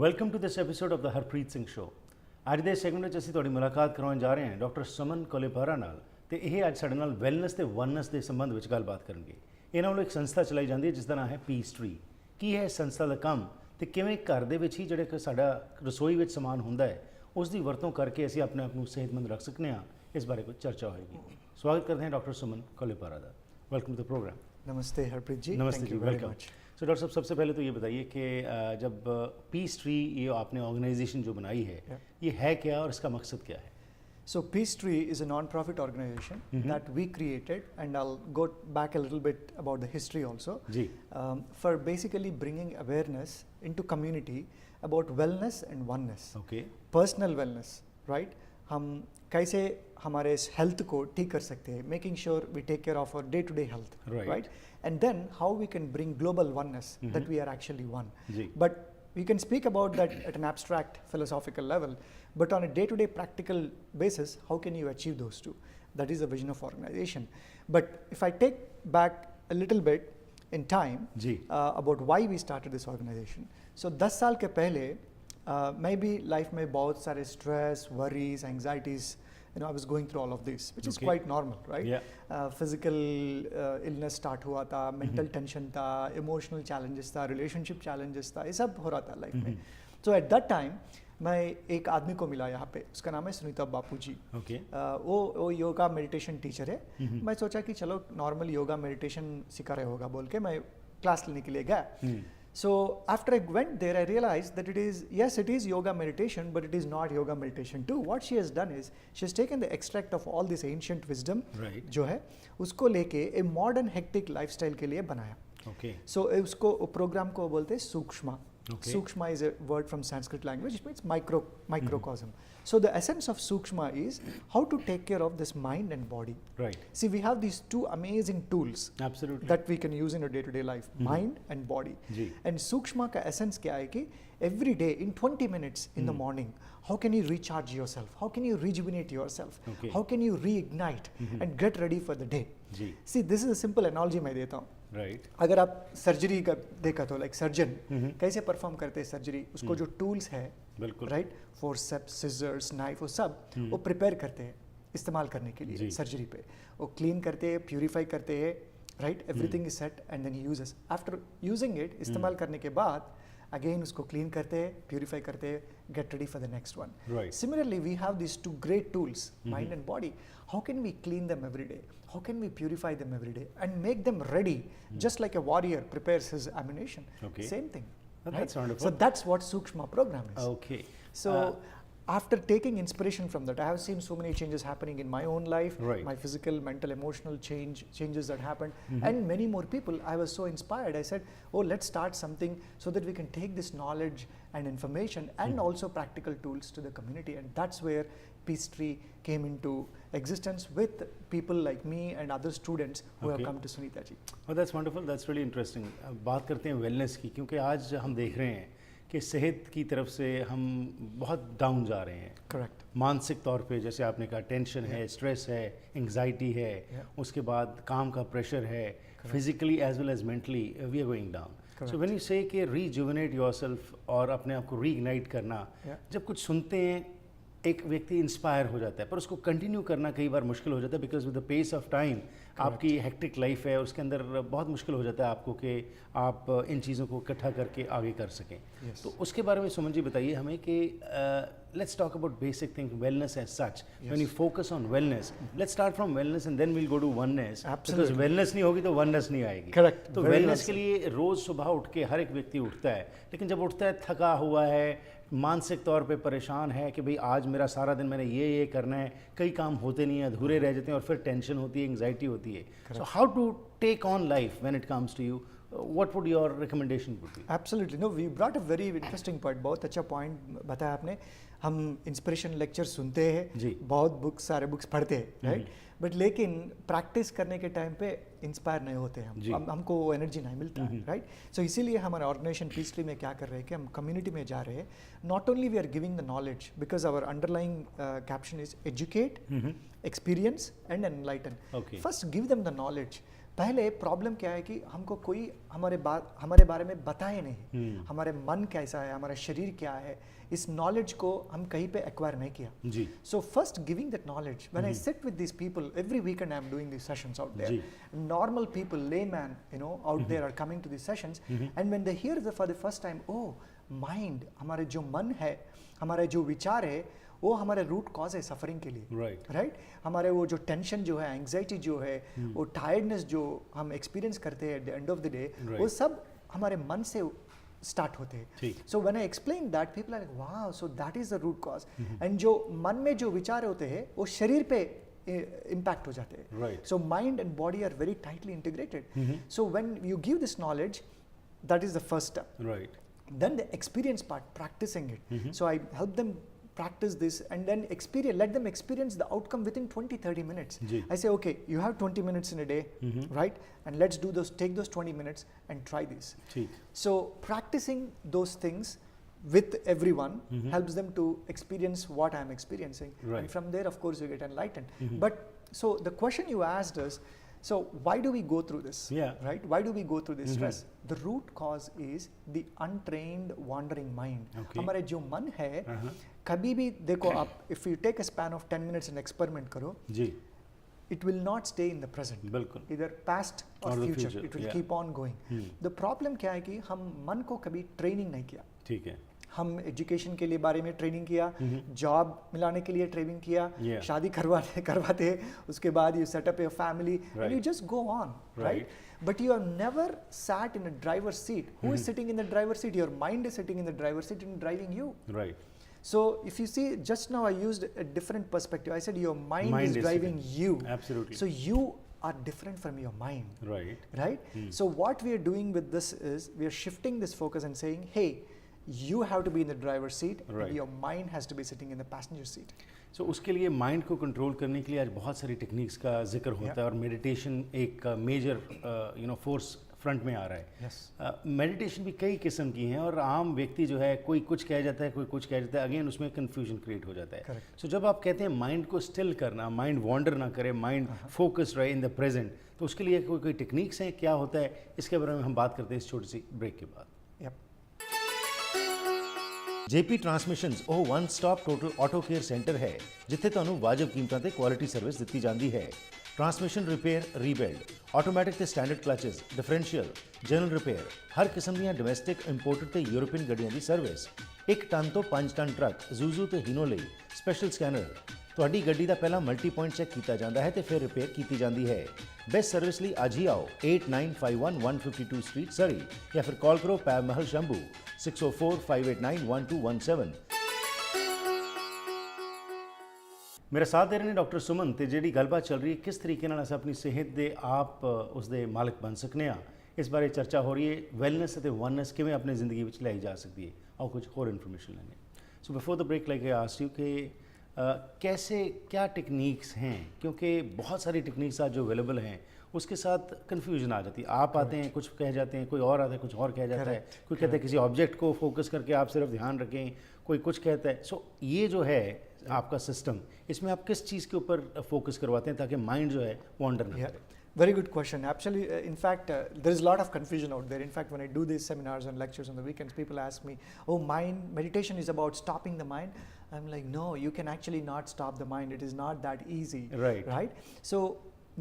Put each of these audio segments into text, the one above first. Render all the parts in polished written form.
Welcome to this episode of the Harpreet Singh show. ਅੱਜ ਦੇ segment ਵਿੱਚ ਅਸੀਂ ਤੁਹਾਡੀ ਮੁਲਾਕਾਤ ਕਰਵਾਉਣ ਜਾ ਰਹੇ ਹਾਂ ਡਾਕਟਰ ਸੁਮਨ ਕੋਲੀਪਾਰਾ ਨਾਲ, ਤੇ ਇਹ ਅੱਜ ਸਾਡੇ ਨਾਲ ਵੈਲਨੈਸ ਤੇ ਵਨਨੈਸ ਦੇ ਸੰਬੰਧ ਵਿੱਚ ਗੱਲਬਾਤ ਕਰਨਗੇ। ਇਹਨਾਂ ਵੱਲੋਂ ਇੱਕ ਸੰਸਥਾ ਚਲਾਈ ਜਾਂਦੀ ਹੈ ਜਿਸ ਦਾ ਨਾਮ ਹੈ ਪੀਸ ਟਰੀ। ਕੀ ਹੈ ਇਸ ਸੰਸਥਾ ਦਾ ਕੰਮ ਤੇ ਕਿਵੇਂ ਘਰ ਦੇ ਵਿੱਚ ਹੀ ਜਿਹੜੇ ਕਿ ਸਾਡਾ ਰਸੋਈ ਵਿੱਚ ਸਮਾਨ ਹੁੰਦਾ ਹੈ ਉਸ ਦੀ ਵਰਤੋਂ ਕਰਕੇ ਅਸੀਂ ਆਪਣੇ ਆਪ ਨੂੰ ਸਿਹਤਮੰਦ ਰੱਖ ਸਕਨੇ ਹਾਂ, ਇਸ ਬਾਰੇ ਕੁਝ ਚਰਚਾ होगी। स्वागत करते हैं डॉक्टर सुमन कोलिपारा का। Welcome to the programme. नमस्ते हरप्रीत जी। नमस्ते जी, वेलकम। सो डॉक्टर साहब, सबसे पहले तो ये बताइए कि जब पीस ट्री ये आपने ऑर्गेनाइजेशन जो बनाई है ये है क्या और इसका मकसद क्या है? So Peace Tree is a non-profit organization that we created, and I'll go back a little bit about the history also. For basically bringing awareness into community about wellness and oneness. Okay. Personal wellness, right? हम कैसे हमारे health को ठीक कर सकते हैं, making sure we take care of our day to day health, right? And then how we can bring global oneness, that we are actually one. But we can speak about that at an abstract philosophical level, but on a day-to-day practical basis, how can you achieve those two? That is the vision of organization. But if I take back a little bit in time about why we started this organization. So 10 साल के पहले मैं भी life में बहुत सारे stress, worries, anxieties, I was going through all of this, which is quite normal, right? Physical illness start हुआ था, mental tension था, emotional challenges था, relationship challenges था, ये सब हो रहा था लाइफ में. So at that time मैं एक आदमी को मिला यहाँ पे, उसका नाम है सुनीता बापू जी. वो योगा मेडिटेशन टीचर है. मैं सोचा कि चलो नॉर्मल योगा मेडिटेशन सिखा रहे होगा बोल के मैं क्लास लेने के लिए गया. So after I went there, I realized that it is yoga meditation, but it is not yoga meditation too. What she has done is, she has taken the extract of all this ancient wisdom, जो है, उसको लेके a modern hectic lifestyle के लिए बनाया. So उसको programme को बोलते हैं सूक्ष्म. Sukshma is a word from Sanskrit language, it means microcosm. So the essence of Sukshma is how to take care of this mind and body. Right. See, we have these two amazing tools that we can use in our day-to-day life, mind and body. And Sukshma ka essence kya hai ki every day in 20 minutes in the morning, how can you recharge yourself? How can you rejuvenate yourself? How can you reignite and get ready for the day? See, this is a simple analogy मैं देता हूँ. Right. अगर आप surgery का देखा तो like surgeon कैसे perform करते हैं सर्जरी, उसको जो टूल्स है, राइट, फोर्सेप्स, सिजर्स, नाइफ, वो सब वो प्रिपेयर करते हैं इस्तेमाल करने के लिए सर्जरी पे. वो क्लीन करते हैं, प्यूरिफाई करते हैं, right, everything is set and then uses. After using it, इस्तेमाल करने के बाद अगेन उसको क्लीन करते हैं, प्यूरिफाई करते हैं, get ready for the next one. Similarly, we have these two great tools, mind and body. How can we clean them every day? How can we purify them every day and make them ready, just like a warrior prepares his ammunition? Same thing. That's wonderful. So that's what Sukshma program is. So after taking inspiration from that, I have seen so many changes happening in my own life, my physical, mental, emotional changes that happened, and many more people. I was so inspired. I said, oh, let's start something so that we can take this knowledge and information and also practical tools to the community. And that's where Peace Tree came into existence with people like me and other students who have come to Sunita ji. Oh, that's wonderful. That's really interesting. बात करते हैं wellness की, क्योंकि आज हम देख रहे हैं कि सेहत की तरफ से हम बहुत डाउन जा रहे हैं. करेक्ट. मानसिक तौर पे, जैसे आपने कहा, टेंशन है, स्ट्रेस है, एंग्जाइटी है, उसके बाद काम का प्रेशर है, physically as well as mentally we are going down. So when you say कि रीजुवेनेट योरसेल्फ और अपने आप को रीइग्नाइट करना, जब कुछ सुनते हैं एक व्यक्ति इंस्पायर हो जाता है, पर उसको कंटिन्यू करना कई बार मुश्किल हो जाता है, because with the pace of time आपकी हेक्टिक लाइफ है, उसके अंदर बहुत मुश्किल हो जाता है आपको कि आप इन चीज़ों को इकट्ठा करके आगे कर सकें. तो उसके बारे में सुमन जी बताइए हमें कि let's talk about basic things, wellness as such. When you focus on wellness, let's start from wellness and then we'll go to oneness. Because wellness नहीं होगी तो oneness नहीं आएगी. Correct. तो wellness के लिए रोज़ सुबह उठ के हर एक व्यक्ति उठता है, लेकिन जब उठता है थका हुआ है, मानसिक तौर पे परेशान है कि भाई आज मेरा सारा दिन मैंने ये करना है, कई काम होते नहीं हैं, अधूरे रह जाते हैं, और फिर टेंशन होती है, एंग्जाइटी होती है. So how to take on life when it comes to you what would your recommendation would be? Absolutely. No, we brought a very interesting point. बहुत अच्छा point बताया आपने. हम इंस्पिरेशन लेक्चर सुनते हैं, बहुत बुक्स सारे बुक्स पढ़ते हैं, राइट, बट लेकिन प्रैक्टिस करने के टाइम पे इंस्पायर नहीं होते हम, हमको वो एनर्जी नहीं मिलता, राइट. सो इसीलिए हमारा ऑर्गेनाइजेशन पीसली में क्या कर रहे हैं कि हम कम्युनिटी में जा रहे हैं. Not only we are giving the knowledge, because our underlying caption is educate, experience and enlighten. First give them the knowledge. पहले प्रॉब्लम क्या है कि हमको कोई हमारे बारे में बताए नहीं, हमारे मन कैसा है, हमारा शरीर क्या है, इस नॉलेज को हम कहीं पे एक्वायर नहीं किया. So first giving that knowledge. When I sit with this people every weekend, I am doing this sessions out there. Normal people, layman, you know, out there are coming to this sessions, and when they hear for the first time, oh mind, हमारे जो मन है, हमारे जो विचार है, वो हमारे रूट कॉज है सफरिंग के लिए, राइट. हमारे वो जो टेंशन जो है, एंग्जाइटी जो है, वो टायर्डनेस जो हम एक्सपीरियंस करते हैं at the end of the day, वो सब हमारे मन से स्टार्ट होते हैं. So when I explain that, people are like wow, so that is the root cause. And जो मन में जो विचार होते हैं वो शरीर पे इम्पैक्ट हो जाते हैं. So mind and body are very tightly integrated. So when you give this knowledge, that is the first step. Then the experience part, practicing it. So I help them practice this and then let them experience the outcome within 20-30 minutes. I say, okay, you have 20 minutes in a day, right, and let's take those 20 minutes and try this. So practicing those things with everyone helps them to experience what I'm experiencing, and from there of course you get enlightened. But so the question you asked us, so why do we go through this? Right? Why do we go through this stress? The root cause is the untrained wandering mind. हमारे जो मन है, कभी भी देखो आप, if you take a span of 10 minutes and experiment करो, it will not stay in the present. Either past or future. It will keep on going. The problem क्या है कि हम मन को कभी ट्रेनिंग नहीं किया. ठीक है. हम एजुकेशन के लिए बारे में ट्रेनिंग किया, जॉब मिलाने के लिए ट्रेनिंग किया, शादी करवाते उसके बाद you set up your family and you just go on, right. But you have never sat in a driver seat. Who is sitting in the driver seat? Your mind is sitting in the driver seat and driving you, right. So if you see, just now I used a different perspective. I said your mind is driving you. Absolutely. So you are different from your mind, right. So what we are doing with this is we are shifting this focus and saying, hey, you have to be in the driver's seat, and your mind has to be sitting in the passenger seat. So उसके लिए mind को control करने के लिए आज बहुत सारी techniques का जिक्र होता है, और मेडिटेशन एक मेजर फोर्स फ्रंट में आ रहा है. मेडिटेशन भी कई किस्म की हैं, और आम व्यक्ति जो है, कोई कुछ कह जाता है, कोई कुछ कह जाता है, अगेन उसमें कन्फ्यूजन क्रिएट हो जाता है. सो जब आप कहते हैं माइंड को स्टिल करना, माइंड वॉन्डर ना करे, माइंड फोकस रहे इन द प्रेजेंट, तो उसके लिए कोई टेक्निक्स हैं, क्या होता है, इसके बारे में हम बात करते हैं इस छोटी सी ब्रेक के बाद. JP Transmissions ਉਹ one stop total auto care centre ਹੈ, ਜਿੱਥੇ ਤੁਹਾਨੂੰ ਵਾਜਬ ਕੀਮਤਾਂ ਤੇ ਕੁਆਲਿਟੀ ਸਰਵਿਸ ਦਿੱਤੀ ਜਾਂਦੀ ਹੈ. ਟਰਾਂਸਮਿਸ਼ਨ ਰਿਪੇਅਰ, ਰੀਬਿਲਡ, ਆਟੋਮੈਟਿਕ ਤੇ standard clutches, differential, general repair, ਹਰ ਕਿਸਮ ਦੀਆਂ ਡੋਮੈਸਟਿਕ, ਇੰਪੋਰਟਡ ਤੇ ਯੂਰੋਪੀਅਨ ਗੱਡੀਆਂ ਦੀ ਸਰਵਿਸ. 1 ਟਨ ਤੋਂ 5 ਟਨ ਟਰੱਕ, ਜ਼ੂਜ਼ੂ ਤੇ ਹੀਨੋ ਲਈ ਸਪੈਸ਼ਲ ਸਕੈਨਰ. ਤੁਹਾਡੀ ਗੱਡੀ ਦਾ ਪਹਿਲਾਂ ਮਲਟੀ ਪੁਆਇੰਟ ਚੈੱਕ ਕੀਤਾ ਜਾਂਦਾ ਹੈ ਤੇ ਫਿਰ ਰਿਪੇਅਰ ਕੀਤੀ ਜਾਂਦੀ ਹੈ. ਬੈਸਟ ਸਰਵਿਸ ਲਈ ਅੱਜ ਹੀ ਆਓ 8951 152 ਸਟਰੀਟ, ਸਰੀ, ਜਾਂ ਫਿਰ ਕਾਲ ਕਰੋ ਪੈਬ ਮਹਲ ਸ਼ੰਭੂ 6045891217. मेरा साथ दे रहे हैं डॉक्टर सुमन, तो जी गलबात चल रही है किस तरीके नाल अस अपनी सेहत दे आप उसदे मालिक बन सकने आ, इस बारे चर्चा हो रही है. वैलनेस और वननेस किवें अपनी जिंदगी में लाई जा सकती है. आओ कुछ होर इन्फॉर्मेशन लेने. So before the break like I asked you कि कैसे, क्या टेक्निक्स हैं, क्योंकि बहुत सारी टेक्निक्स आज जो अवेलेबल हैं उसके साथ कन्फ्यूजन आ जाती है. आप आते हैं, कुछ कह जाते हैं, कोई और आता है, कुछ और कह जाता है, कोई कहता है किसी ऑब्जेक्ट को फोकस करके आप सिर्फ ध्यान रखें, कोई कुछ कहता है. सो ये जो है आपका सिस्टम, इसमें आप किस चीज़ के ऊपर फोकस करवाते हैं ताकि माइंड जो है वॉन्डर ना करे? Very good question. Actually, in fact, there is a lot of confusion out there. In fact, when I do these seminars and lectures on the weekends, people ask me, oh, meditation is about stopping the mind. I'm like, no, you can actually not stop the mind. It is not that easy. Right? So,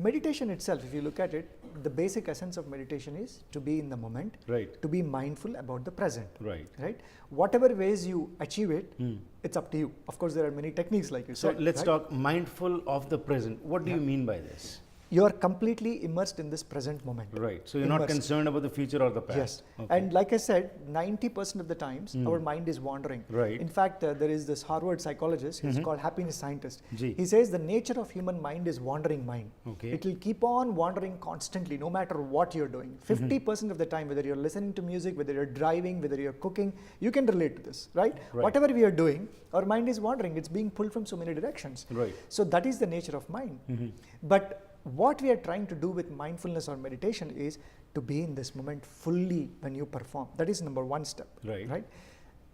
meditation itself, if you look at it, the basic essence of meditation is to be in the moment, to be mindful about the present. Right? Whatever ways you achieve it, it's up to you. Of course, there are many techniques like you said. So, let's talk mindful of the present. What do you mean by this? you're completely immersed in this present moment. Right. So you're not concerned about the future or the past. Yes. Okay. And like I said, 90% of the times our mind is wandering. Right. In fact, there is this Harvard psychologist, he's called happiness scientist. Gee. He says the nature of human mind is wandering mind. Okay. It will keep on wandering constantly, no matter what you're doing. 50% of the time, whether you're listening to music, whether you're driving, whether you're cooking, you can relate to this, right? Whatever we are doing, our mind is wandering. It's being pulled from so many directions. Right. So that is the nature of mind. But what we are trying to do with mindfulness or meditation is to be in this moment fully when you perform. That is number one step. Right?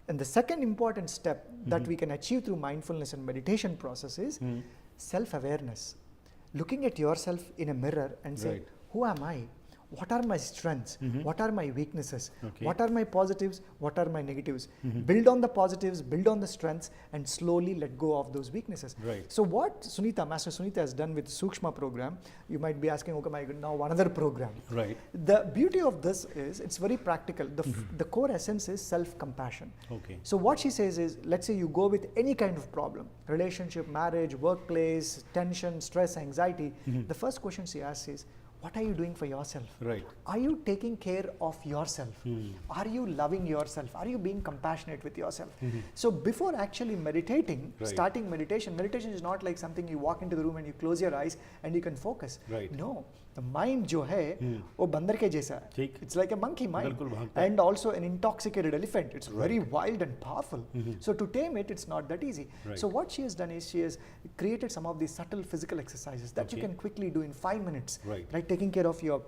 And the second important step that we can achieve through mindfulness and meditation process is self-awareness. Looking at yourself in a mirror and say, who am I? What are my strengths? What are my weaknesses? What are my positives? What are my negatives? Build on the positives, build on the strengths, and slowly let go of those weaknesses. So what Master Sunita has done with Sukshma program, you might be asking, okay, now another program. The beauty of this is, it's very practical. The core essence is self-compassion. So what she says is, let's say you go with any kind of problem, relationship, marriage, workplace, tension, stress, anxiety. The first question she asks is, what are you doing for yourself? Are you taking care of yourself? Are you loving yourself? Are you being compassionate with yourself? So before actually meditating, starting meditation is not like something you walk into the room and you close your eyes and you can focus. No, the mind jo hai, wo bandar ke jaisa hai. It's like a monkey mind. And also an intoxicated elephant. It's very wild and powerful. So to tame it, it's not that easy. So what she has done is she has created some of these subtle physical exercises that you can quickly do in 5 minutes. Taking care of your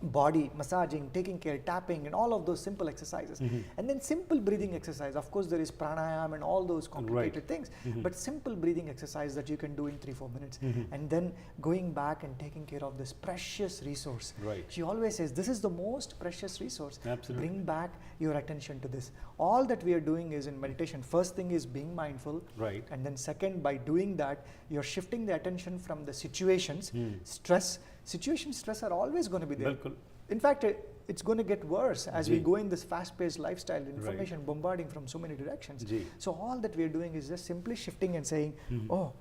body, massaging, taking care, tapping, and all of those simple exercises. And then simple breathing exercise. Of course, there is pranayama and all those complicated things, but simple breathing exercise that you can do in 3-4 minutes. And then going back and taking care of this precious resource. She always says, this is the most precious resource. Bring back your attention to this. All that we are doing is in meditation. First thing is being mindful. And then second, by doing that, you're shifting the attention from the situations, stress. Stress are always going to be there. In fact, it's going to get worse as we go in this fast-paced lifestyle, information bombarding from so many directions. So all that we are doing is just simply shifting and saying, oh,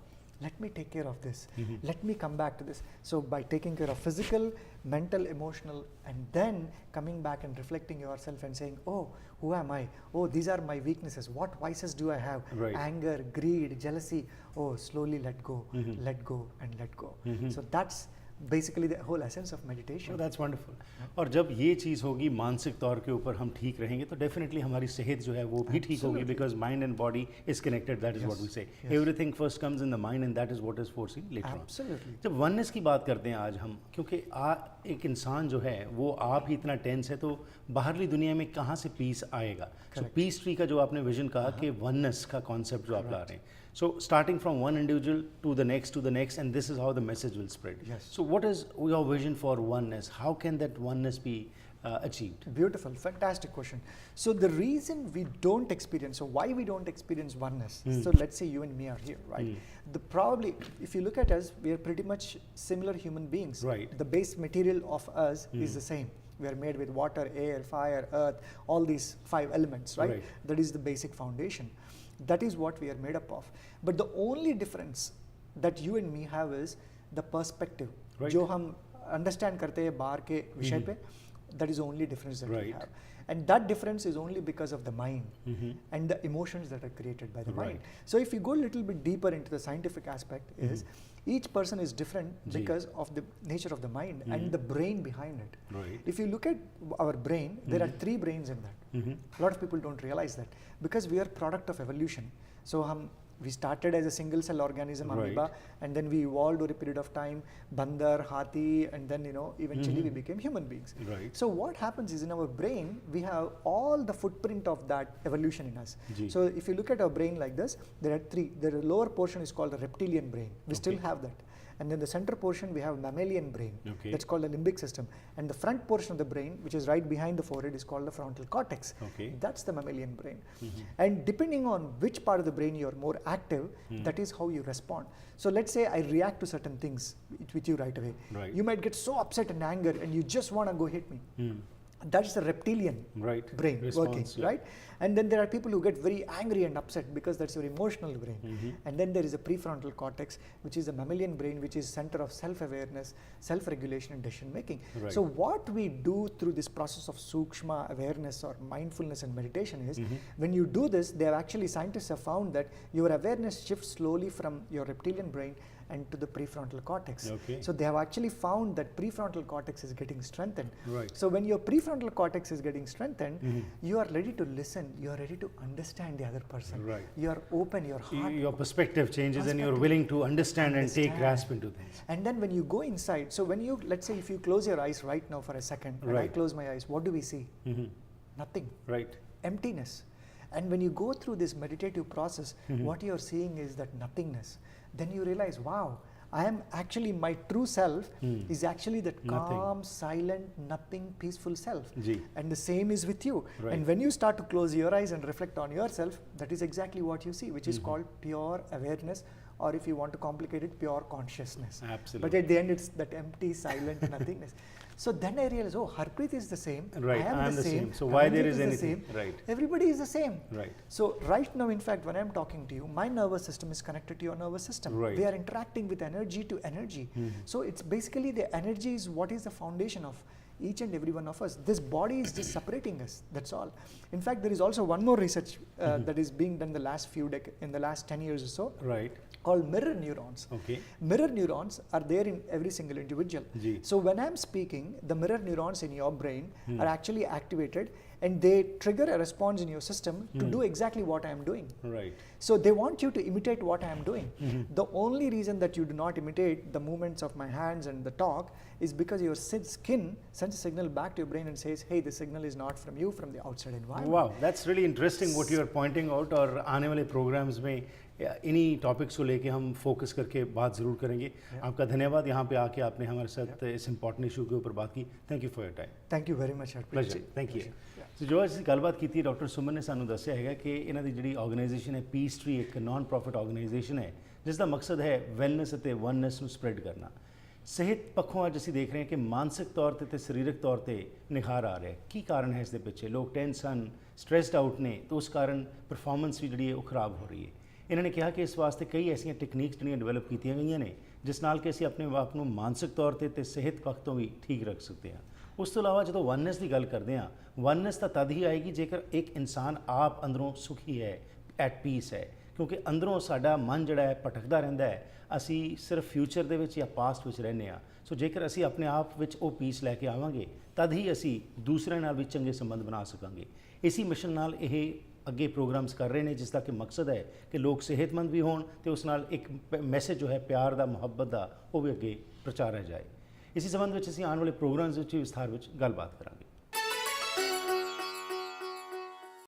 let me take care of this. Let me come back to this. So by taking care of physical, mental, emotional, and then coming back and reflecting yourself and saying, oh, who am I? Oh, these are my weaknesses. What vices do I have? Anger, greed, jealousy. Oh, slowly let go, let go, and let go. So that's basically the whole essence of meditation. Oh, that's wonderful. और जब ये चीज़ होगी, मानसिक तौर के ऊपर हम ठीक रहेंगे, तो definitely हमारी सेहत जो है वो भी ठीक होगी, because mind and body is connected. That is what we say. Everything first comes in the mind, and that is what is foreseen later on. जब oneness की बात करते हैं आज हम, क्योंकि एक इंसान जो है वो आप ही इतना टेंस है, तो बाहरली दुनिया में कहाँ से पीस आएगा? So पीस ट्री का जो आपने विजन कहा कि oneness का कॉन्सेप्ट जो आप ला रहे हैं, so starting from one individual to the next, and this is how the message will spread. So what is your vision for oneness? How can that oneness be achieved? Beautiful, fantastic question. So the reason we don't experience, so why we don't experience oneness, so let's say you and me are here, right? Probably, if you look at us, we are pretty much similar human beings. The base material of us is the same. We are made with water, air, fire, earth, all these 5 elements, right? That is the basic foundation. That is what we are made up of. But the only difference that you and me have is the perspective. जो हम understand करते हैं बाहर के विषय पे, that is the only difference that we have. And that difference is only because of the mind and the emotions that are created by the mind. So if you go a little bit deeper into the scientific aspect is, each person is different because of the nature of the mind and the brain behind it. If you look at our brain, there are 3 brains in that. A lot of people don't realize that, because we are product of evolution. So we started as a single cell organism, amoeba, and then we evolved over a period of time, bandar, hathi, and then eventually we became human beings. So what happens is, in our brain, we have all the footprint of that evolution in us. So if you look at our brain like this, there are 3. The lower portion is called the reptilian brain. We still have that. And then the center portion, we have mammalian brain. That's called the limbic system. And the front portion of the brain, which is right behind the forehead, is called the frontal cortex. That's the mammalian brain. And depending on which part of the brain you're more active, that is how you respond. So let's say I react to certain things with you right away. You might get so upset and anger and you just want to go hit me. That's the reptilian brain working, right? And then there are people who get very angry and upset because that's your emotional brain. And then there is a prefrontal cortex, which is a mammalian brain, which is center of self-awareness, self-regulation and decision making. So what we do through this process of sukshma awareness or mindfulness and meditation is, when you do this, they have actually, scientists have found that your awareness shifts slowly from your reptilian brain and to the prefrontal cortex. So they have actually found that prefrontal cortex is getting strengthened. So when your prefrontal cortex is getting strengthened, you are ready to listen, you are ready to understand the other person. You are open, your heart. Your perspective changes and you're willing to understand and take grasp into things. And then when you go inside, so when you, let's say if you close your eyes right now for a second, and I close my eyes, what do we see? Nothing. Emptiness. And when you go through this meditative process, what you're seeing is that nothingness. Then you realize, wow, I am actually, my true self is actually that calm, silent, nothing, peaceful self. And the same is with you. And when you start to close your eyes and reflect on yourself, that is exactly what you see, which is called pure awareness, or if you want to complicate it, pure consciousness. But at the end, it's that empty, silent nothingness. So then I realized, oh, Harpreet is the same. I am the same. So why there is anything? Everybody is the same. So right now, in fact, when I'm talking to you, my nervous system is connected to your nervous system. We are interacting with energy to energy. So it's basically the energy is what is the foundation of each and every one of us. This body is just separating us. That's all. In fact, there is also one more research that is being done in the last 10 years or so. Called mirror neurons. Mirror neurons are there in every single individual. So when I'm speaking, the mirror neurons in your brain are actually activated and they trigger a response in your system to do exactly what I am doing. So they want you to imitate what I am doing. The only reason that you do not imitate the movements of my hands and the talk is because your skin sends a signal back to your brain and says, hey, the signal is not from you, from the outside environment. Wow, that's really interesting what you are pointing out. और आने वाले programs में इन्हीं topics को लेके हम focus करके बात ज़रूर करेंगे. आपका धन्यवाद यहाँ पे आके आपने हमारे साथ इस इंपॉर्टेंट इशू के ऊपर बात की. Thank you for your time. Thank you very much. Pleasure. Thank you. So जो ਅਸੀਂ ਗੱਲਬਾਤ ਕੀਤੀ ਡਾਕਟਰ ਸੁਮਨ ਨੇ ਸਾਨੂੰ ਦੱਸਿਆ ਹੈਗਾ ਕਿ ਇਹਨਾਂ ਦੀ ਜਿਹੜੀ ਆਰਗੇਨਾਈਜੇਸ਼ਨ ਹੈ ਪੀਸ ਟਰੀ ਇੱਕ ਨਾਨ ਪ੍ਰੋਫਿਟ ਆਰਗੇਨਾਈਜੇਸ਼ਨ ਹੈ ਜਿਸ ਦਾ ਮਕਸਦ ਹੈ ਵੈਲਨੈਸ ਅਤੇ ਵਨਨੈਸ ਨੂੰ ਸਪਰੈਡ ਕਰਨਾ. ਸਿਹਤ ਪੱਖੋਂ ਅੱਜ ਅਸੀਂ ਦੇਖ ਰਹੇ ਹਾਂ ਕਿ ਮਾਨਸਿਕ ਤੌਰ ਤੇ ਸਰੀਰਕ ਤੌਰ ਤੇ ਨਿਖਾਰ ਆ ਰਿਹਾ. ਕੀ ਕਾਰਨ ਹੈ ਇਸ ਦੇ ਪਿੱਛੇ? ਲੋਕ ਟੈਂਸ ਹਨ, ਸਟ੍ਰੈਸਡ ਆਊਟ ਨੇ ਤੇ ਉਸ ਕਾਰਨ ਪਰਫਾਰਮੈਂਸ ਵੀ ਜਿਹੜੀ ਹੈ ਉਹ ਖਰਾਬ ਹੋ ਰਹੀ ਹੈ. ਇਹਨਾਂ ਨੇ ਕਿਹਾ ਕਿ ਇਸ ਵਾਸਤੇ ਕਈ ਐਸੀਆਂ ਟੈਕਨੀਕਸ ਜਿਹੜੀਆਂ ਡਿਵੈਲਪ ਕੀਤੀਆਂ ਗਈਆਂ ਨੇ ਜਿਸ ਨਾਲ ਕਿ ਅਸੀਂ ਆਪਣੇ ਆਪ ਨੂੰ ਮਾਨਸਿਕ ਤੌਰ ਤੇ ਸਿਹਤ ਪੱਖ ਤੋਂ ਵੀ ਠੀਕ ਰੱਖ ਸਕਦੇ ਹਾਂ. ਉਸ ਤੋਂ ਇਲਾਵਾ ਜਦੋਂ ਵਨਨੈਸ ਦੀ ਗੱਲ ਕਰਦੇ ਹਾਂ, ਵਨਨੈਸ ਤਾਂ ਤਦ ਹੀ ਆਏਗੀ ਜੇਕਰ ਇੱਕ ਇਨਸਾਨ ਆਪ ਅੰਦਰੋਂ ਸੁਖੀ ਹੈ, ਐਟ ਪੀਸ ਹੈ. ਕਿਉਂਕਿ ਅੰਦਰੋਂ ਸਾਡਾ ਮਨ ਜਿਹੜਾ ਹੈ ਭਟਕਦਾ ਰਹਿੰਦਾ ਹੈ. ਅਸੀਂ ਸਿਰਫ ਫਿਊਚਰ ਦੇ ਵਿੱਚ ਜਾਂ ਪਾਸਟ ਵਿੱਚ ਰਹਿੰਦੇ ਹਾਂ. ਸੋ ਜੇਕਰ ਅਸੀਂ ਆਪਣੇ ਆਪ ਵਿੱਚ ਉਹ ਪੀਸ ਲੈ ਕੇ ਆਵਾਂਗੇ ਤਦ ਹੀ ਅਸੀਂ ਦੂਸਰਿਆਂ ਨਾਲ ਵੀ ਚੰਗੇ ਸੰਬੰਧ ਬਣਾ ਸਕਾਂਗੇ. ਇਸੀ ਮਿਸ਼ਨ ਨਾਲ ਇਹ ਅੱਗੇ ਪ੍ਰੋਗਰਾਮਸ ਕਰ ਰਹੇ ਨੇ ਜਿਸ ਦਾ ਕਿ ਮਕਸਦ ਹੈ ਕਿ ਲੋਕ ਸਿਹਤਮੰਦ ਵੀ ਹੋਣ ਤੇ ਉਸ ਨਾਲ ਇੱਕ ਮੈਸੇਜ ਜੋ ਹੈ ਪਿਆਰ ਦਾ, ਮੁਹੱਬਤ ਦਾ, ਉਹ ਵੀ ਅੱਗੇ ਪ੍ਰਚਾਰਿਆ ਜਾਏ. ਇਸੇ ਸੰਬੰਧ ਵਿੱਚ ਅਸੀਂ ਆਉਣ ਵਾਲੇ ਪ੍ਰੋਗਰਾਮਸ ਵਿੱਚ ਵਿਸਥਾਰ ਵਿੱਚ ਗੱਲਬਾਤ ਕਰਾਂਗੇ.